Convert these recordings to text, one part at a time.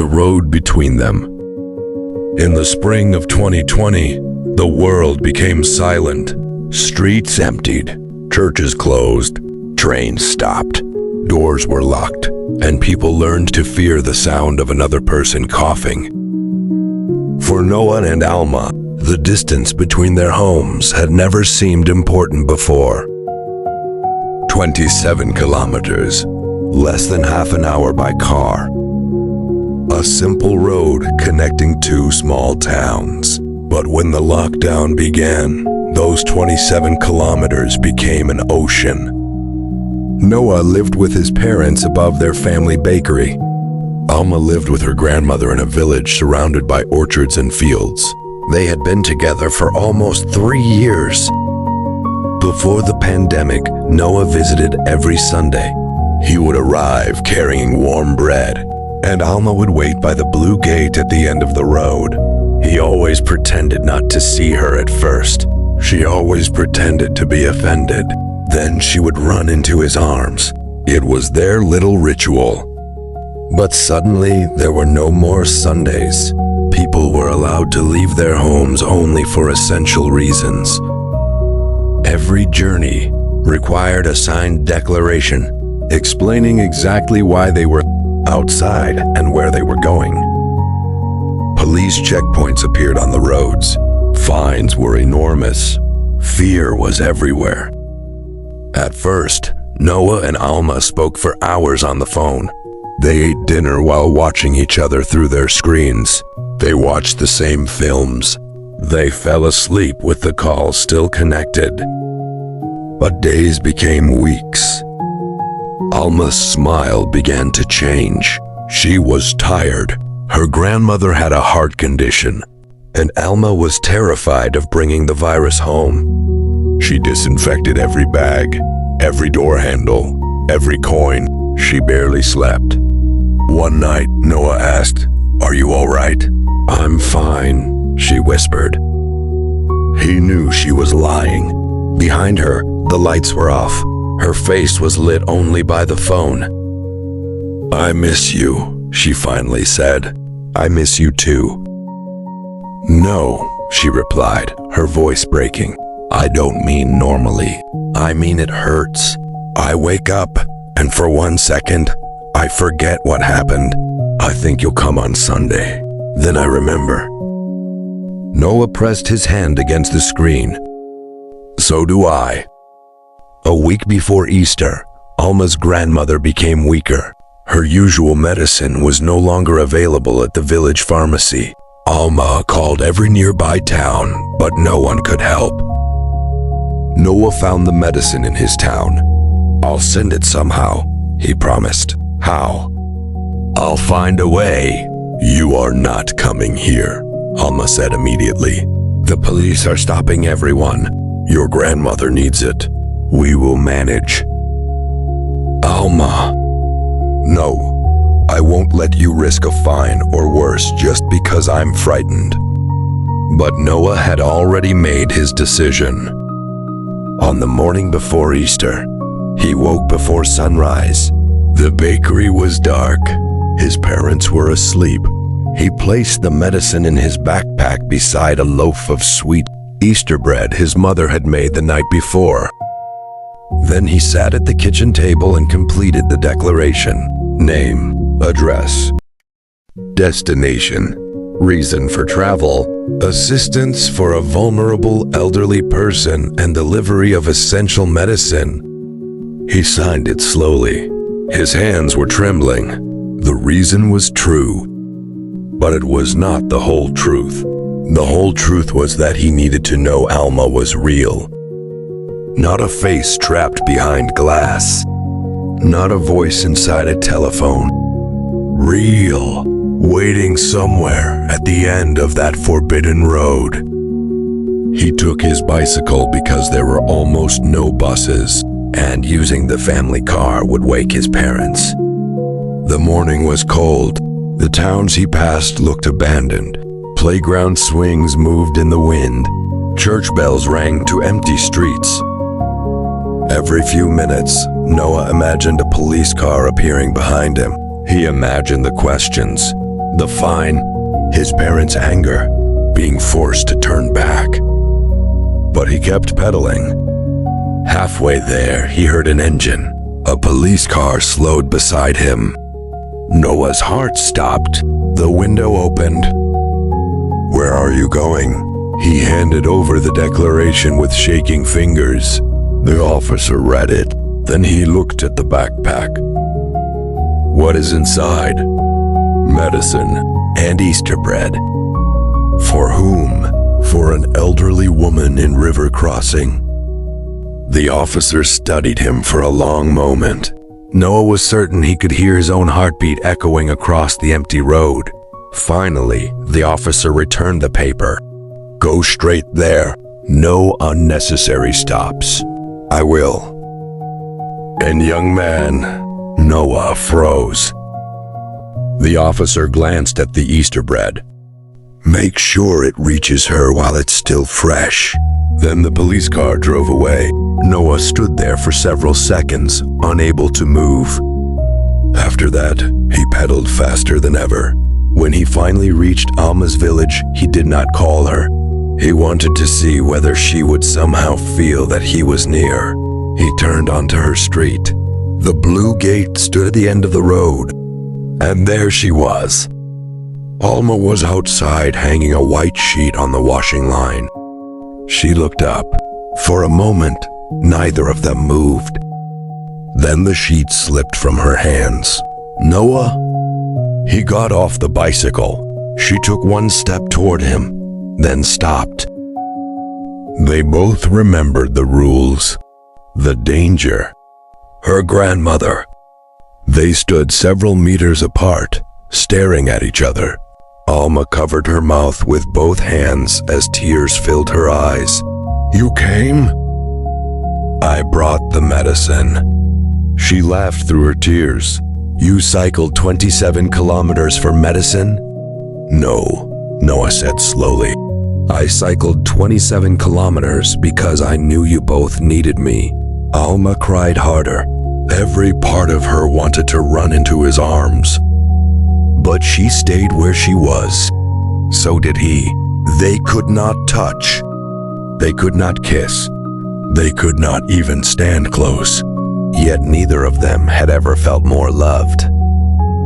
road between them. In the spring of 2020, the world became silent. Streets emptied, churches closed, trains stopped, doors were locked, and people learned to fear the sound of another person coughing. For Noah and Alma, the distance between their homes had never seemed important before. 27 kilometers, less than half an hour by car. A simple road connecting two small towns. But when the lockdown began, those 27 kilometers became an ocean. Noah lived with his parents above their family bakery. Alma lived with her grandmother in a village surrounded by orchards and fields. They had been together for almost 3 years. Before the pandemic, Noah visited every Sunday. He would arrive carrying warm bread, and Alma would wait by the blue gate at the end of the road. He always pretended not to see her at first. She always pretended to be offended. Then she would run into his arms. It was their little ritual. But suddenly, there were no more Sundays. People were allowed to leave their homes only for essential reasons. Every journey required a signed declaration explaining exactly why they were outside and where they were going. Police checkpoints appeared on the roads. Fines were enormous. Fear was everywhere. At first, Noah and Alma spoke for hours on the phone. They ate dinner while watching each other through their screens. They watched the same films. They fell asleep with the call still connected. But days became weeks. Alma's smile began to change. She was tired. Her grandmother had a heart condition, and Alma was terrified of bringing the virus home. She disinfected every bag, every door handle, every coin. She barely slept. One night, Noah asked, "Are you all right?" "I'm fine," she whispered. He knew she was lying. Behind her, the lights were off. Her face was lit only by the phone. "I miss you," she finally said. "I miss you too." "No," she replied, her voice breaking. "I don't mean normally. I mean it hurts. I wake up, and for 1 second, I forget what happened. I think you'll come on Sunday. Then I remember." Noah pressed his hand against the screen. "So do I." A week before Easter, Alma's grandmother became weaker. Her usual medicine was no longer available at the village pharmacy. Alma called every nearby town, but no one could help. Noah found the medicine in his town. "I'll send it somehow," he promised. "How?" "I'll find a way." "You are not coming here," Alma said immediately. "The police are stopping everyone. Your grandmother needs it. We will manage." "Alma." "No, I won't let you risk a fine or worse just because I'm frightened." But Noah had already made his decision. On the morning before Easter, he woke before sunrise. The bakery was dark. His parents were asleep. He placed the medicine in his backpack beside a loaf of sweet Easter bread his mother had made the night before. Then he sat at the kitchen table and completed the declaration. Name, address, destination, reason for travel, assistance for a vulnerable elderly person, and delivery of essential medicine. He signed it slowly. His hands were trembling. The reason was true, but it was not the whole truth. The whole truth was that he needed to know Alma was real. Not a face trapped behind glass. Not a voice inside a telephone. Real, waiting somewhere at the end of that forbidden road. He took his bicycle because there were almost no buses, and using the family car would wake his parents. The morning was cold. The towns he passed looked abandoned. Playground swings moved in the wind. Church bells rang to empty streets. Every few minutes, Noah imagined a police car appearing behind him. He imagined the questions, The fine, his parents' anger, being forced to turn back. But he kept pedaling. Halfway there, he heard an engine. A police car slowed beside him. Noah's heart stopped. The window opened. "Where are you going?" He handed over the declaration with shaking fingers. The officer read it. Then he looked at the backpack. "What is inside?" "Medicine and Easter bread." "For whom?" "For an elderly woman in river crossing." The officer studied him for a long moment. Noah was certain he could hear his own heartbeat echoing across the empty road. Finally, the officer returned the paper. "Go straight there. No unnecessary stops." "I will." And young man, Noah froze. The officer glanced at the Easter bread. "Make sure it reaches her while it's still fresh." Then the police car drove away. Noah stood there for several seconds, unable to move. After that, he pedaled faster than ever. When he finally reached Alma's village, he did not call her. He wanted to see whether she would somehow feel that he was near. He turned onto her street. The blue gate stood at the end of the road, and there she was. Alma was outside hanging a white sheet on the washing line. She looked up. For a moment, neither of them moved. Then the sheet slipped from her hands. "Noah?" He got off the bicycle. She took one step toward him, then stopped. They both remembered the rules, the danger, her grandmother. They stood several meters apart, staring at each other. Alma covered her mouth with both hands as tears filled her eyes. "You came?" "I brought the medicine." She laughed through her tears. "You cycled 27 kilometers for medicine?" "No," Noah said slowly. "I cycled 27 kilometers because I knew you both needed me." Alma cried harder. Every part of her wanted to run into his arms. But she stayed where she was. So did he. They could not touch. They could not kiss. They could not even stand close. Yet neither of them had ever felt more loved.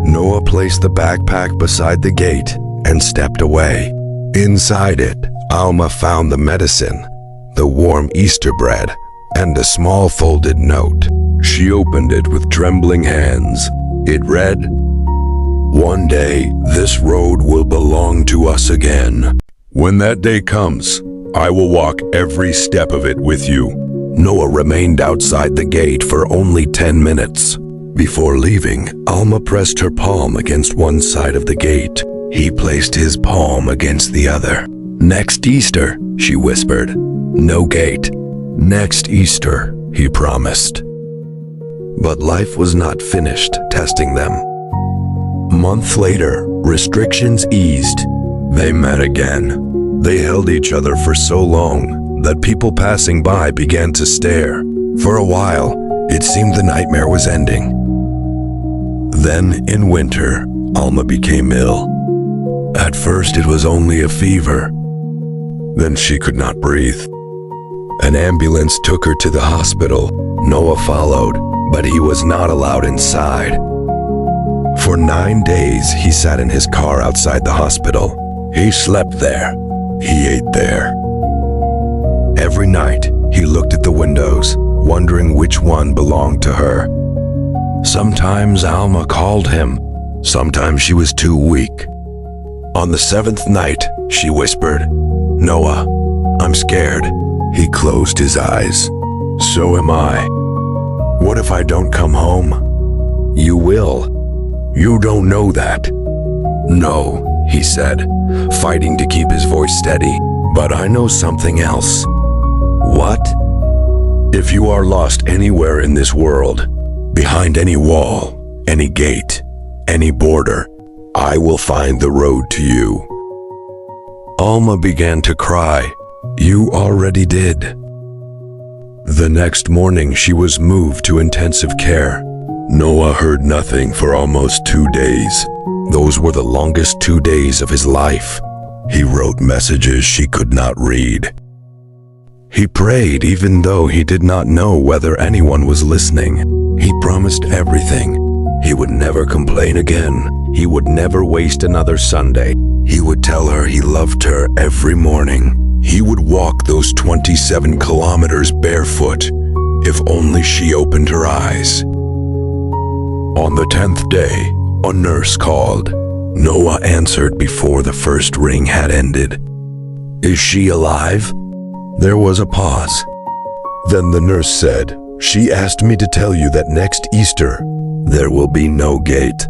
Noah placed the backpack beside the gate and stepped away. Inside it, Alma found the medicine, the warm Easter bread, and a small folded note. She opened it with trembling hands. It read, "One day, this road will belong to us again. When that day comes, I will walk every step of it with you." Noah remained outside the gate for only 10 minutes. Before leaving, Alma pressed her palm against one side of the gate. He placed his palm against the other. "Next Easter," she whispered. "No gate. Next Easter," he promised. But life was not finished testing them. A month later, restrictions eased. They met again. They held each other for so long that people passing by began to stare. For a while, it seemed the nightmare was ending. Then, in winter, Alma became ill. At first, it was only a fever. Then she could not breathe. An ambulance took her to the hospital. Noah followed, but he was not allowed inside. For 9 days, he sat in his car outside the hospital. He slept there. He ate there. Every night, he looked at the windows, wondering which one belonged to her. Sometimes Alma called him. Sometimes she was too weak. On the 7th night, she whispered, "Noah, I'm scared." He closed his eyes. "So am I. What if I don't come home?" "You will. You don't know that." "No," he said, fighting to keep his voice steady. "But I know something else." "What?" "If you are lost anywhere in this world, behind any wall, any gate, any border, I will find the road to you." Alma began to cry. "You already did." The next morning, she was moved to intensive care. Noah heard nothing for almost 2 days. Those were the longest 2 days of his life. He wrote messages she could not read. He prayed even though he did not know whether anyone was listening. He promised everything. He would never complain again. He would never waste another Sunday. He would tell her he loved her every morning. He would walk those 27 kilometers barefoot if only she opened her eyes. On the 10th day, a nurse called. Noah answered before the first ring had ended. "Is she alive?" There was a pause. Then the nurse said, "She asked me to tell you that next Easter, there will be no gate."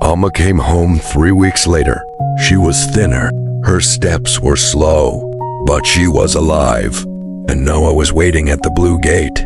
Alma came home 3 weeks later. She was thinner, her steps were slow, but she was alive, and Noah was waiting at the blue gate.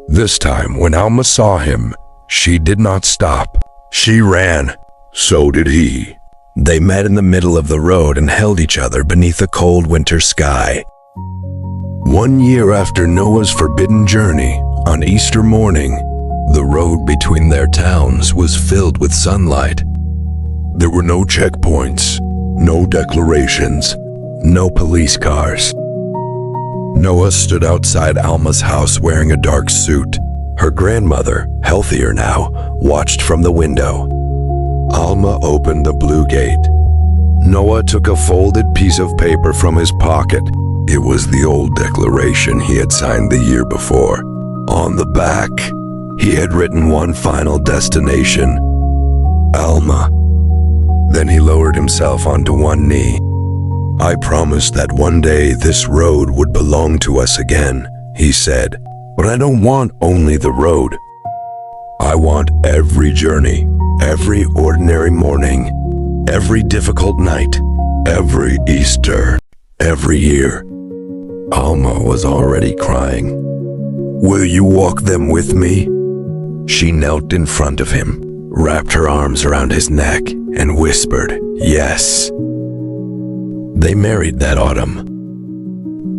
This time, when Alma saw him, she did not stop. She ran. So did he. They met in the middle of the road and held each other beneath a cold winter sky. 1 year after Noah's forbidden journey, on Easter morning, the road between their towns was filled with sunlight. There were no checkpoints, no declarations, no police cars. Noah stood outside Alma's house wearing a dark suit. Her grandmother, healthier now, watched from the window. Alma opened the blue gate. Noah took a folded piece of paper from his pocket. It was the old declaration he had signed the year before. On the back, he had written one final destination: Alma. Then he lowered himself onto one knee. "I promised that one day this road would belong to us again," he said. "But I don't want only the road. I want every journey, every ordinary morning, every difficult night, every Easter, every year." Alma was already crying. "Will you walk them with me?" She knelt in front of him, wrapped her arms around his neck, and whispered, "Yes." They married that autumn.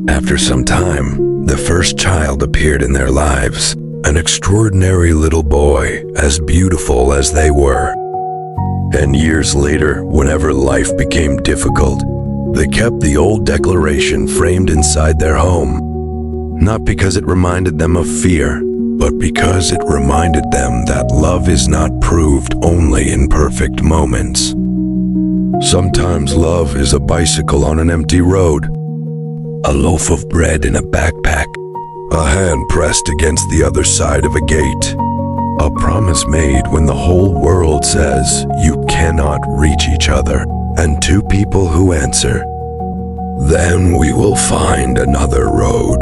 After some time, the first child appeared in their lives, an extraordinary little boy, as beautiful as they were. And years later, whenever life became difficult, they kept the old declaration framed inside their home. Not because it reminded them of fear, but because it reminded them that love is not proved only in perfect moments. Sometimes love is a bicycle on an empty road, a loaf of bread in a backpack, a hand pressed against the other side of a gate, a promise made when the whole world says you cannot reach each other, and two people who answer, "Then we will find another road."